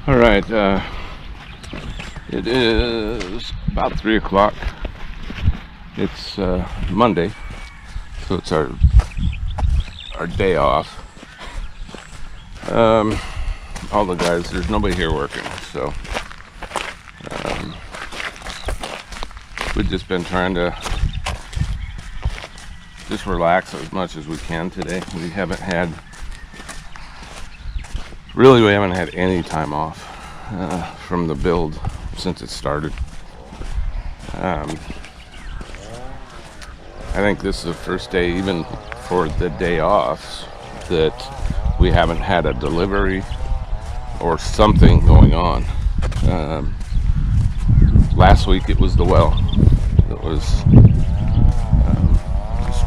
All right, it is about 3 o'clock. It's Monday, so it's our day off. All the guys, there's nobody here working, so we've just been trying to just relax as much as we can today. We haven't had any time off from the build since it started. I think this is the first day, even for the day offs, that we haven't had a delivery or something going on. Last week it was the well that was just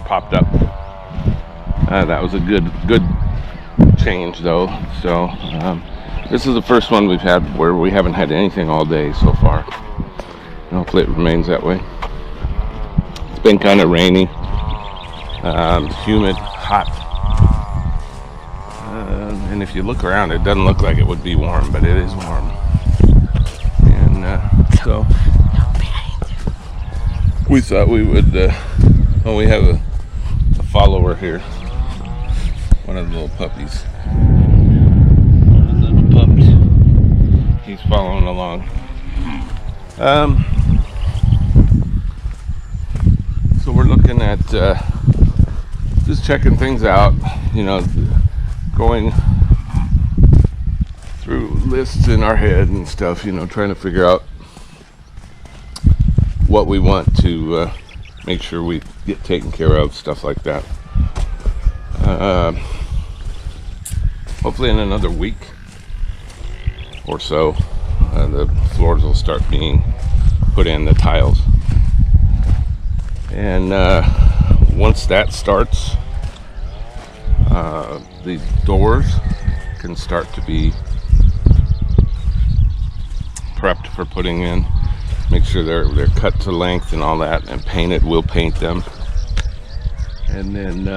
popped up. That was a good change though. So this is the first one we've had where we haven't had anything all day so far. And hopefully it remains that way. It's been kind of rainy, humid, hot. And if you look around, it doesn't look like it would be warm, but it is warm. And so we thought we would, we have a follower here. One of the little puppies. One of the little pups. He's following along. So we're looking at just checking things out, going through lists in our head and stuff, trying to figure out what we want to make sure we get taken care of, stuff like that. Hopefully in another week or so, the floors will start being put in, the tiles. And once that starts, the doors can start to be prepped for putting in. Make sure they're cut to length and all that, and painted. We'll paint them. And then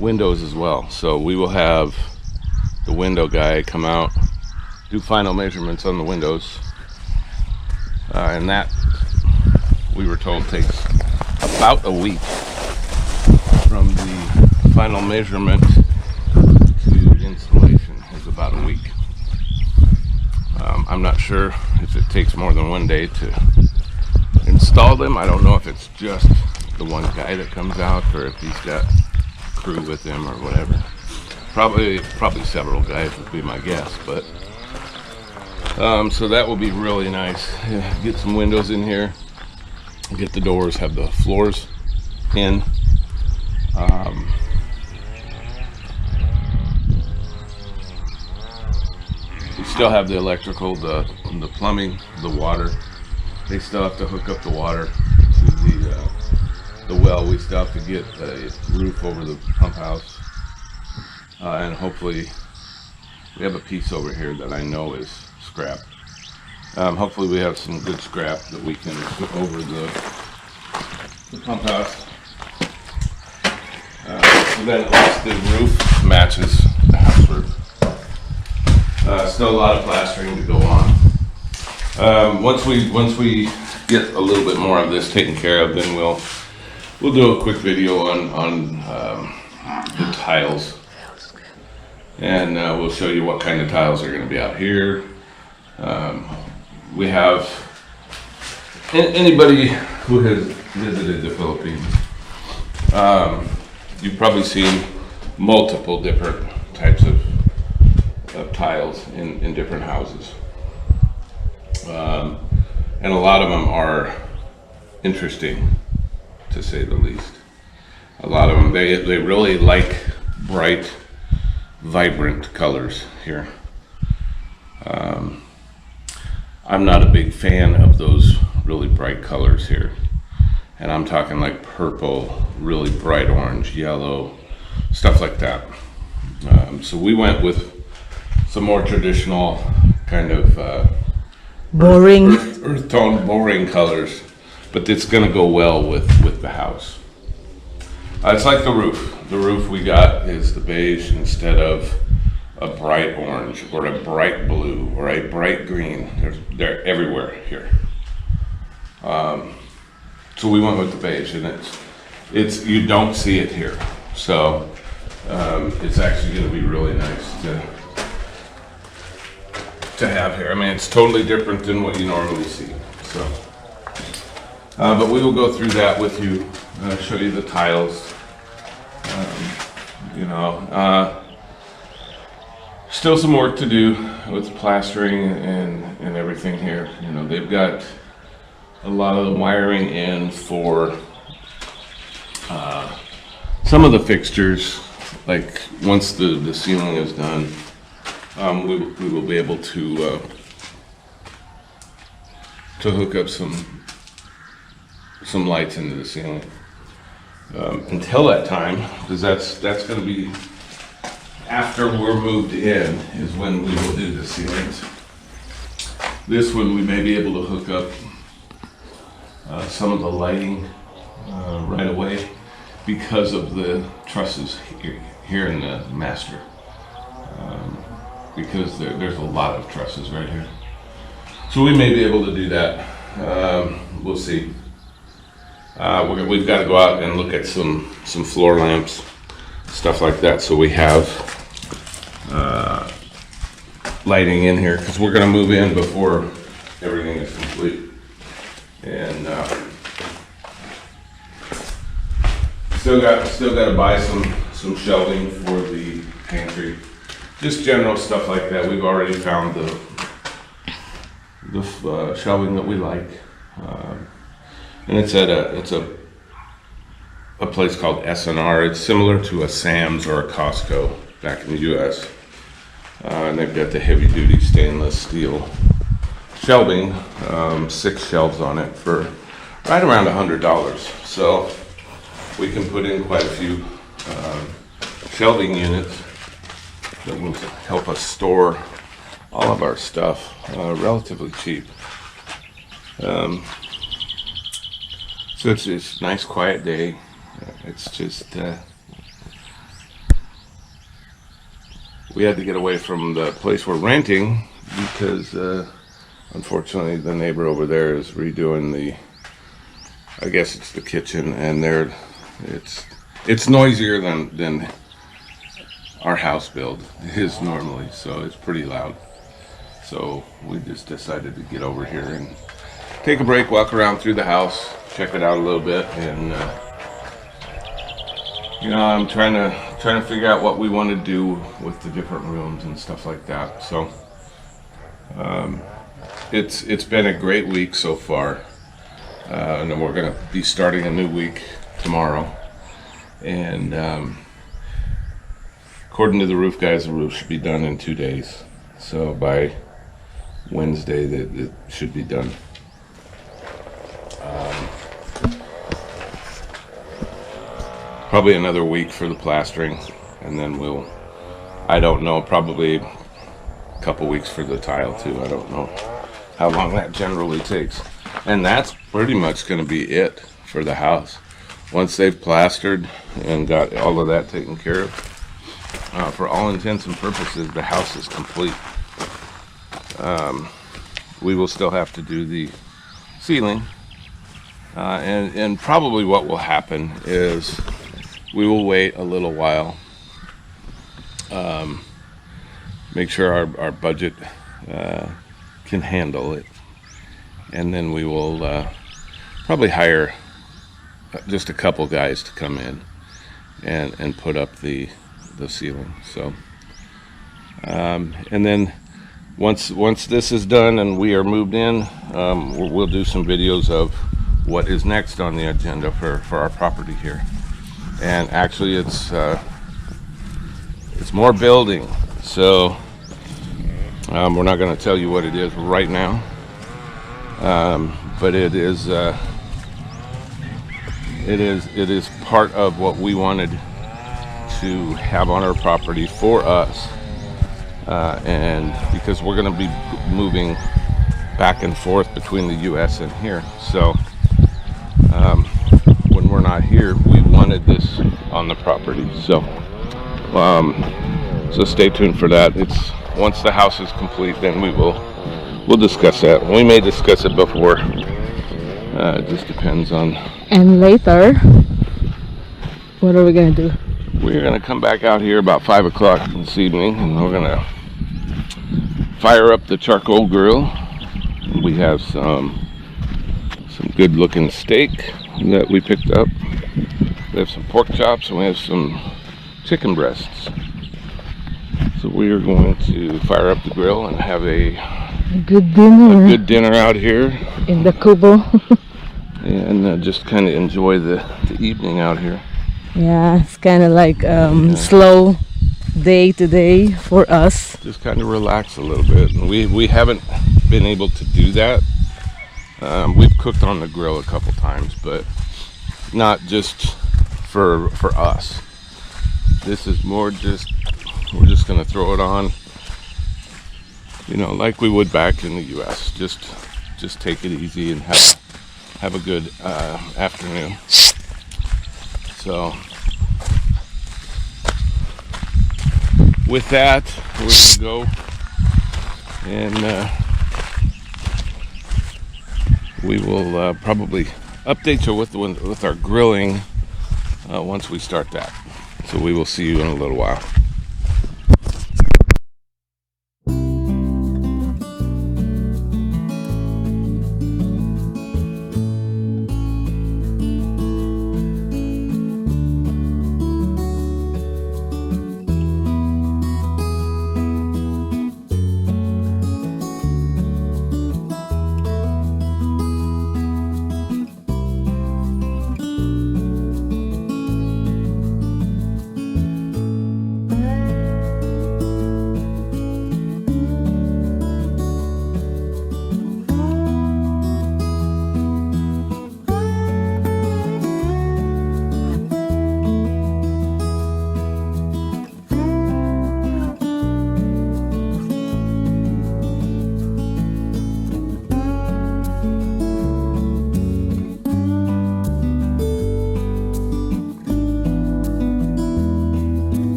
windows as well. So we will have the window guy come out, do final measurements on the windows, and that, we were told, takes about a week from the final measurement to installation. Is about a week. I'm not sure if it takes more than one day to install them. I don't know if it's just the one guy that comes out or if he's got crew with him or whatever. Probably several guys would be my guess, but so that will be really nice. Get some windows in here, get the doors, have the floors in. We still have the electrical, the plumbing, the water. They still have to hook up the water to the well. We still have to get a roof over the pump house, and hopefully we have a piece over here that I know is scrap. Hopefully we have some good scrap that we can put over the pump house, so that at least the roof matches the house roof. Still a lot of plastering to go on. Once we get a little bit more of this taken care of, then we'll do a quick video on the tiles, and we'll show you what kind of tiles are going to be out here. We have anybody who has visited the Philippines, you've probably seen multiple different types of tiles in different houses, and a lot of them are interesting, to say the least. A lot of them, they really like bright, vibrant colors here. I'm not a big fan of those really bright colors here, and I'm talking like purple, really bright orange, yellow, stuff like that. So we went with some more traditional kind of boring earth tone, boring colors, but it's going to go well with the house. It's like the roof. The roof we got is the beige instead of a bright orange or a bright blue or a bright green. They're everywhere here. So we went with the beige, and it's you don't see it here. So it's actually going to be really nice to have here. I mean, it's totally different than what you normally see. So, but we will go through that with you. Show you the tiles. Still some work to do with plastering and everything here. You know, they've got a lot of the wiring in for some of the fixtures. Like once the ceiling is done, we will be able to hook up some lights into the ceiling. Until that time, because that's going to be after we're moved in, is when we will do the ceilings. This one we may be able to hook up some of the lighting right away because of the trusses here in the master. Because there's a lot of trusses right here. So we may be able to do that. We'll see. We've got to go out and look at some floor lamps, stuff like that, so we have lighting in here, because we're going to move in before everything is complete. And still got to buy some shelving for the pantry, just general stuff like that. We've already found the shelving that we like. And it's at a place called S&R. It's similar to a Sam's or a Costco back in the U.S. And they've got the heavy-duty stainless steel shelving, 6 shelves on it for right around $100. So we can put in quite a few shelving units that will help us store all of our stuff relatively cheap. So it's a nice quiet day. It's just we had to get away from the place we're renting because unfortunately the neighbor over there is redoing I guess it's the kitchen, and it's noisier than our house build is normally, so it's pretty loud. So we just decided to get over here and take a break, walk around through the house, check it out a little bit, and I'm trying to figure out what we want to do with the different rooms and stuff like that. So it's been a great week so far, and then we're gonna be starting a new week tomorrow. And according to the roof guys, the roof should be done in 2 days. So by Wednesday, it should be done. Probably another week for the plastering, and then I don't know, probably a couple weeks for the tile too. I don't know how long that generally takes. And that's pretty much going to be it for the house. Once they've plastered and got all of that taken care of, for all intents and purposes, the house is complete. We will still have to do the ceiling, and probably what will happen is we will wait a little while, make sure our budget can handle it, and then we will probably hire just a couple guys to come in and put up the ceiling. So and then once this is done and we are moved in, we'll do some videos of what is next on the agenda for our property here. And actually it's more building, so we're not going to tell you what it is right now, but it is part of what we wanted to have on our property for us, and because we're going to be moving back and forth between the US and here, so when we're not here, we wanted this on the property. So So stay tuned for that. It's once the house is complete, then we'll discuss that. We may discuss it before. It just depends on. And later, what are we gonna do? We're gonna come back out here about 5 o'clock this evening, and we're gonna fire up the charcoal grill. We have some good looking steak that we picked up. We have some pork chops, and we have some chicken breasts. So we are going to fire up the grill and have a good dinner. A good dinner out here In the kubo. and just kind of enjoy the evening out here. Yeah, it's kind of like slow day today for us. Just kind of relax a little bit. And we haven't been able to do that. We've cooked on the grill a couple times, but not just for us. This is more just, we're just gonna throw it on, you know, like we would back in the US. Just take it easy and have a good afternoon. So with that, we're gonna go and we will probably update you with our grilling once we start that. So we will see you in a little while.